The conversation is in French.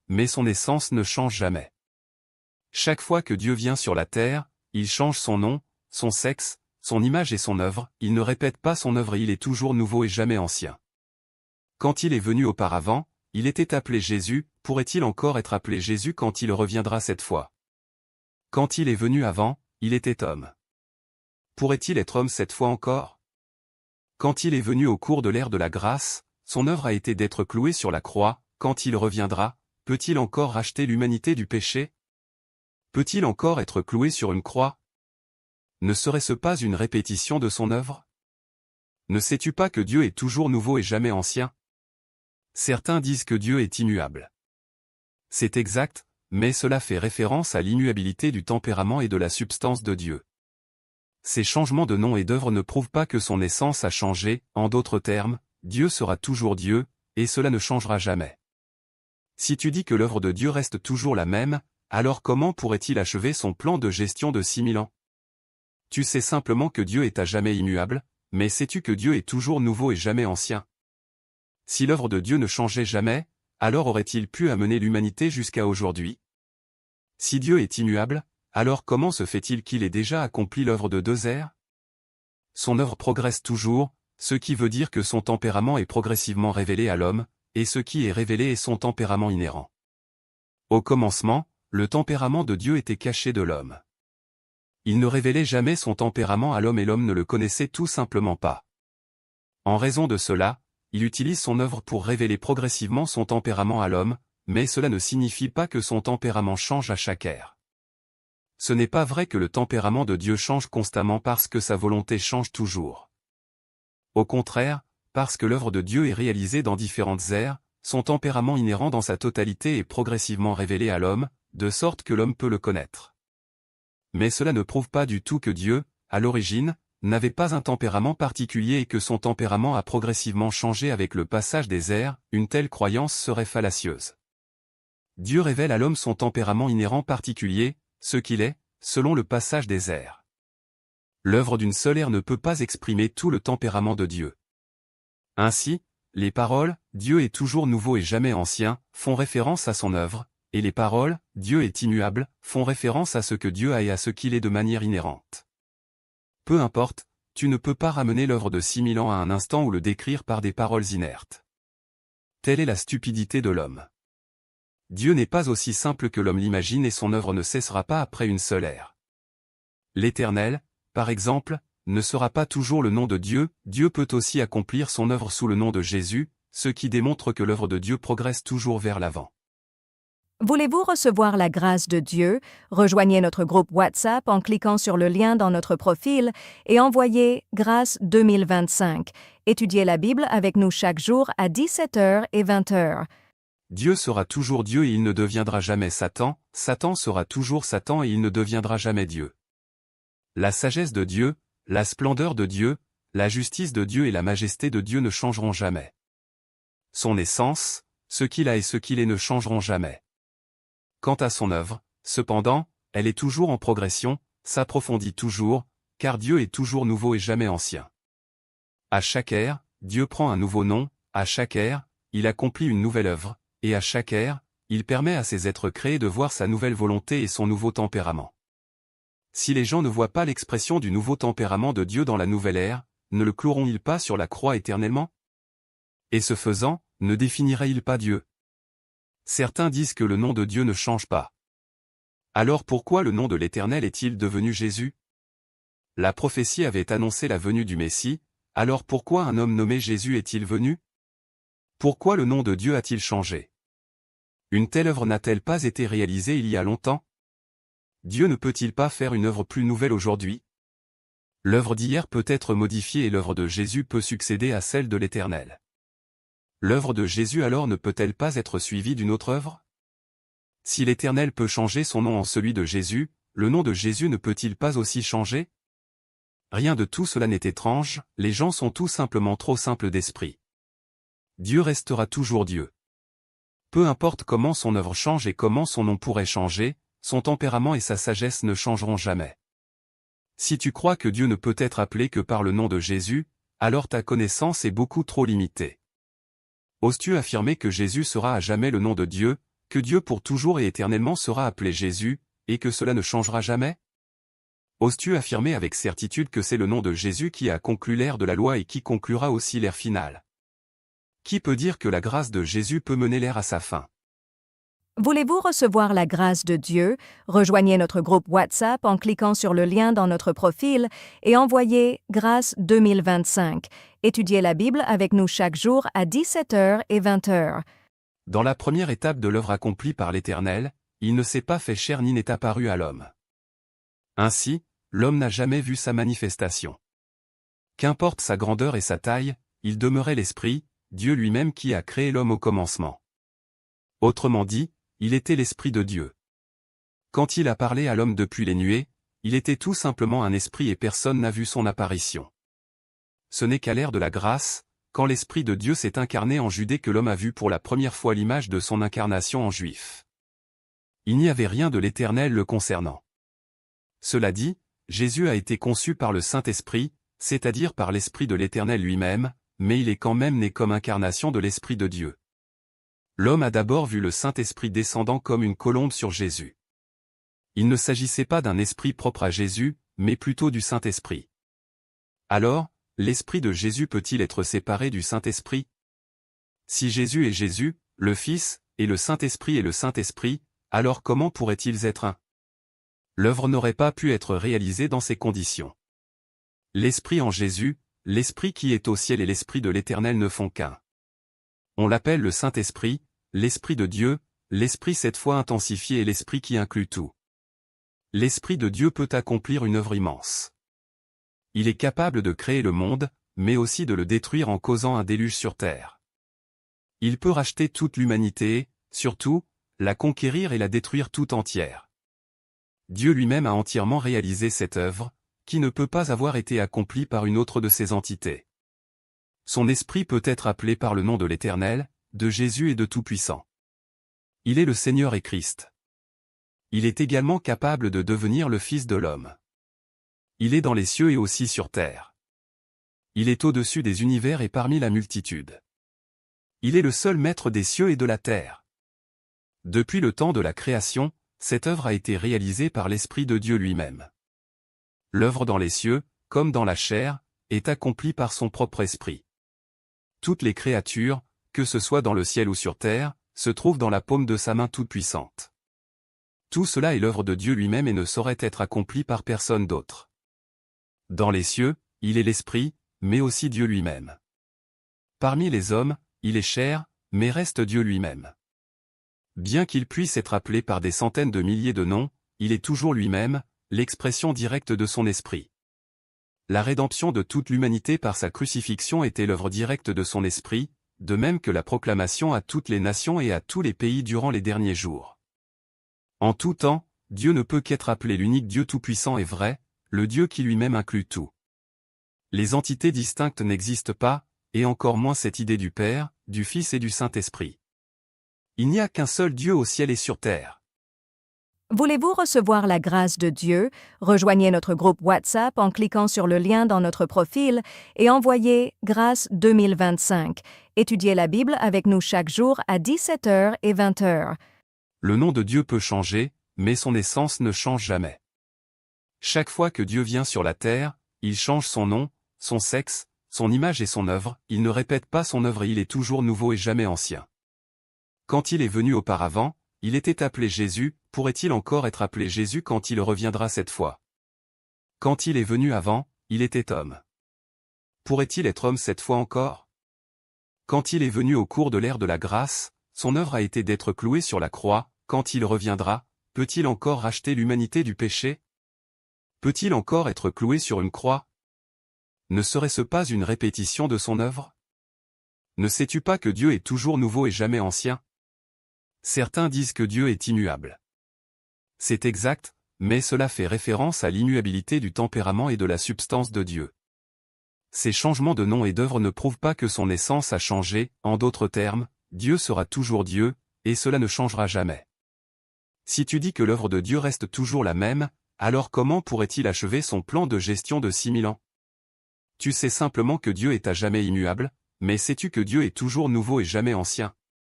mais son essence ne change jamais. Chaque fois que Dieu vient sur la terre, il change son nom, son sexe, son image et son œuvre, il ne répète pas son œuvre et il est toujours nouveau et jamais ancien. Quand il est venu auparavant, il était appelé Jésus, pourrait-il encore être appelé Jésus quand il reviendra cette fois? Quand il est venu avant, il était homme. Pourrait-il être homme cette fois encore? Quand il est venu au cours de l'ère de la grâce, son œuvre a été d'être cloué sur la croix, quand il reviendra, peut-il encore racheter l'humanité du péché? Peut-il encore être cloué sur une croix? Ne serait-ce pas une répétition de son œuvre? Ne sais-tu pas que Dieu est toujours nouveau et jamais ancien? Certains disent que Dieu est immuable. C'est exact, mais cela fait référence à l'immuabilité du tempérament et de la substance de Dieu. Ces changements de nom et d'œuvre ne prouvent pas que son essence a changé, en d'autres termes, Dieu sera toujours Dieu, et cela ne changera jamais. Si tu dis que l'œuvre de Dieu reste toujours la même, alors comment pourrait-il achever son plan de gestion de 6000 ans? Tu sais simplement que Dieu est à jamais immuable, mais sais-tu que Dieu est toujours nouveau et jamais ancien? Si l'œuvre de Dieu ne changeait jamais, alors aurait-il pu amener l'humanité jusqu'à aujourd'hui? Si Dieu est immuable, alors comment se fait-il qu'il ait déjà accompli l'œuvre de 2 ères? Son œuvre progresse toujours, ce qui veut dire que son tempérament est progressivement révélé à l'homme, et ce qui est révélé est son tempérament inhérent. Au commencement, le tempérament de Dieu était caché de l'homme. Il ne révélait jamais son tempérament à l'homme et l'homme ne le connaissait tout simplement pas. En raison de cela, il utilise son œuvre pour révéler progressivement son tempérament à l'homme, mais cela ne signifie pas que son tempérament change à chaque ère. Ce n'est pas vrai que le tempérament de Dieu change constamment parce que sa volonté change toujours. Au contraire, parce que l'œuvre de Dieu est réalisée dans différentes ères, son tempérament inhérent dans sa totalité est progressivement révélé à l'homme, de sorte que l'homme peut le connaître. Mais cela ne prouve pas du tout que Dieu, à l'origine, n'avait pas un tempérament particulier et que son tempérament a progressivement changé avec le passage des ères, une telle croyance serait fallacieuse. Dieu révèle à l'homme son tempérament inhérent particulier, ce qu'il est, selon le passage des ères. L'œuvre d'une seule ère ne peut pas exprimer tout le tempérament de Dieu. Ainsi, les paroles « Dieu est toujours nouveau et jamais ancien » font référence à son œuvre, et les paroles « Dieu est immuable » font référence à ce que Dieu a et à ce qu'il est de manière inhérente. Peu importe, tu ne peux pas ramener l'œuvre de 6000 ans à un instant ou le décrire par des paroles inertes. Telle est la stupidité de l'homme. Dieu n'est pas aussi simple que l'homme l'imagine et son œuvre ne cessera pas après une seule ère. L'Éternel, par exemple, ne sera pas toujours le nom de Dieu, Dieu peut aussi accomplir son œuvre sous le nom de Jésus, ce qui démontre que l'œuvre de Dieu progresse toujours vers l'avant. Voulez-vous recevoir la grâce de Dieu? Rejoignez notre groupe WhatsApp en cliquant sur le lien dans notre profil et envoyez « Grâce 2025 ». Étudiez la Bible avec nous chaque jour à 17h et 20h. Dieu sera toujours Dieu et il ne deviendra jamais Satan, Satan sera toujours Satan et il ne deviendra jamais Dieu. La sagesse de Dieu, la splendeur de Dieu, la justice de Dieu et la majesté de Dieu ne changeront jamais. Son essence, ce qu'il a et ce qu'il est ne changeront jamais. Quant à son œuvre, cependant, elle est toujours en progression, s'approfondit toujours, car Dieu est toujours nouveau et jamais ancien. À chaque ère, Dieu prend un nouveau nom, à chaque ère, il accomplit une nouvelle œuvre, et à chaque ère, il permet à ses êtres créés de voir sa nouvelle volonté et son nouveau tempérament. Si les gens ne voient pas l'expression du nouveau tempérament de Dieu dans la nouvelle ère, ne le cloueront-ils pas sur la croix éternellement? Et ce faisant, ne définirait-il pas Dieu? Certains disent que le nom de Dieu ne change pas. Alors pourquoi le nom de l'Éternel est-il devenu Jésus? La prophétie avait annoncé la venue du Messie, alors pourquoi un homme nommé Jésus est-il venu? Pourquoi le nom de Dieu a-t-il changé? Une telle œuvre n'a-t-elle pas été réalisée il y a longtemps? Dieu ne peut-il pas faire une œuvre plus nouvelle aujourd'hui? L'œuvre d'hier peut être modifiée et l'œuvre de Jésus peut succéder à celle de l'Éternel. L'œuvre de Jésus alors ne peut-elle pas être suivie d'une autre œuvre? Si l'Éternel peut changer son nom en celui de Jésus, le nom de Jésus ne peut-il pas aussi changer? Rien de tout cela n'est étrange, les gens sont tout simplement trop simples d'esprit. Dieu restera toujours Dieu. Peu importe comment son œuvre change et comment son nom pourrait changer, son tempérament et sa sagesse ne changeront jamais. Si tu crois que Dieu ne peut être appelé que par le nom de Jésus, alors ta connaissance est beaucoup trop limitée. Oses-tu affirmer que Jésus sera à jamais le nom de Dieu, que Dieu pour toujours et éternellement sera appelé Jésus, et que cela ne changera jamais? Oses-tu affirmer avec certitude que c'est le nom de Jésus qui a conclu l'ère de la loi et qui conclura aussi l'ère finale? Qui peut dire que la grâce de Jésus peut mener l'ère à sa fin? Voulez-vous recevoir la grâce de Dieu? Rejoignez notre groupe WhatsApp en cliquant sur le lien dans notre profil et envoyez « Grâce 2025 ». Étudiez la Bible avec nous chaque jour à 17h et 20h. Dans la première étape de l'œuvre accomplie par l'Éternel, il ne s'est pas fait chair ni n'est apparu à l'homme. Ainsi, l'homme n'a jamais vu sa manifestation. Qu'importe sa grandeur et sa taille, il demeurait l'Esprit, Dieu lui-même qui a créé l'homme au commencement. Autrement dit, il était l'Esprit de Dieu. Quand il a parlé à l'homme depuis les nuées, il était tout simplement un esprit et personne n'a vu son apparition. Ce n'est qu'à l'ère de la grâce, quand l'Esprit de Dieu s'est incarné en Judée que l'homme a vu pour la première fois l'image de son incarnation en Juif. Il n'y avait rien de l'Éternel le concernant. Cela dit, Jésus a été conçu par le Saint-Esprit, c'est-à-dire par l'Esprit de l'Éternel lui-même, mais il est quand même né comme incarnation de l'Esprit de Dieu. L'homme a d'abord vu le Saint-Esprit descendant comme une colombe sur Jésus. Il ne s'agissait pas d'un esprit propre à Jésus, mais plutôt du Saint-Esprit. Alors, l'Esprit de Jésus peut-il être séparé du Saint-Esprit? Si Jésus est Jésus, le Fils, et le Saint-Esprit est le Saint-Esprit, alors comment pourraient-ils être un? L'œuvre n'aurait pas pu être réalisée dans ces conditions. L'Esprit en Jésus, l'Esprit qui est au ciel et l'Esprit de l'Éternel ne font qu'un. On l'appelle le Saint-Esprit, l'Esprit de Dieu, l'Esprit cette fois intensifié et l'Esprit qui inclut tout. L'Esprit de Dieu peut accomplir une œuvre immense. Il est capable de créer le monde, mais aussi de le détruire en causant un déluge sur terre. Il peut racheter toute l'humanité et, surtout, la conquérir et la détruire tout entière. Dieu lui-même a entièrement réalisé cette œuvre, qui ne peut pas avoir été accomplie par une autre de ses entités. Son esprit peut être appelé par le nom de l'Éternel, de Jésus et de Tout-Puissant. Il est le Seigneur et Christ. Il est également capable de devenir le Fils de l'homme. Il est dans les cieux et aussi sur terre. Il est au-dessus des univers et parmi la multitude. Il est le seul maître des cieux et de la terre. Depuis le temps de la création, cette œuvre a été réalisée par l'Esprit de Dieu lui-même. L'œuvre dans les cieux, comme dans la chair, est accomplie par son propre esprit. Toutes les créatures, que ce soit dans le ciel ou sur terre, se trouvent dans la paume de sa main toute-puissante. Tout cela est l'œuvre de Dieu lui-même et ne saurait être accompli par personne d'autre. Dans les cieux, il est l'Esprit, mais aussi Dieu lui-même. Parmi les hommes, il est chair, mais reste Dieu lui-même. Bien qu'il puisse être appelé par des centaines de milliers de noms, il est toujours lui-même, l'expression directe de son esprit. La rédemption de toute l'humanité par sa crucifixion était l'œuvre directe de son esprit, de même que la proclamation à toutes les nations et à tous les pays durant les derniers jours. En tout temps, Dieu ne peut qu'être appelé l'unique Dieu tout-puissant et vrai, le Dieu qui lui-même inclut tout. Les entités distinctes n'existent pas, et encore moins cette idée du Père, du Fils et du Saint-Esprit. Il n'y a qu'un seul Dieu au ciel et sur terre. Voulez-vous recevoir la grâce de Dieu? Rejoignez notre groupe WhatsApp en cliquant sur le lien dans notre profil et envoyez « Grâce 2025 ». Étudiez la Bible avec nous chaque jour à 17h et 20h. Le nom de Dieu peut changer, mais son essence ne change jamais. Chaque fois que Dieu vient sur la terre, il change son nom, son sexe, son image et son œuvre, il ne répète pas son œuvre et il est toujours nouveau et jamais ancien. Quand il est venu auparavant, il était appelé Jésus, pourrait-il encore être appelé Jésus quand il reviendra cette fois? Quand il est venu avant, il était homme. Pourrait-il être homme cette fois encore? Quand il est venu au cours de l'ère de la grâce, son œuvre a été d'être cloué sur la croix, quand il reviendra, peut-il encore racheter l'humanité du péché? Peut-il encore être cloué sur une croix? Ne serait-ce pas une répétition de son œuvre? Ne sais-tu pas que Dieu est toujours nouveau et jamais ancien? Certains disent que Dieu est immuable. C'est exact, mais cela fait référence à l'immuabilité du tempérament et de la substance de Dieu. Ces changements de nom et d'œuvre ne prouvent pas que son essence a changé, en d'autres termes, Dieu sera toujours Dieu, et cela ne changera jamais. Si tu dis que l'œuvre de Dieu reste toujours la même, alors comment pourrait-il achever son plan de gestion de 6000 ans? Tu sais simplement que Dieu est à jamais immuable, mais sais-tu que Dieu est toujours nouveau et jamais ancien?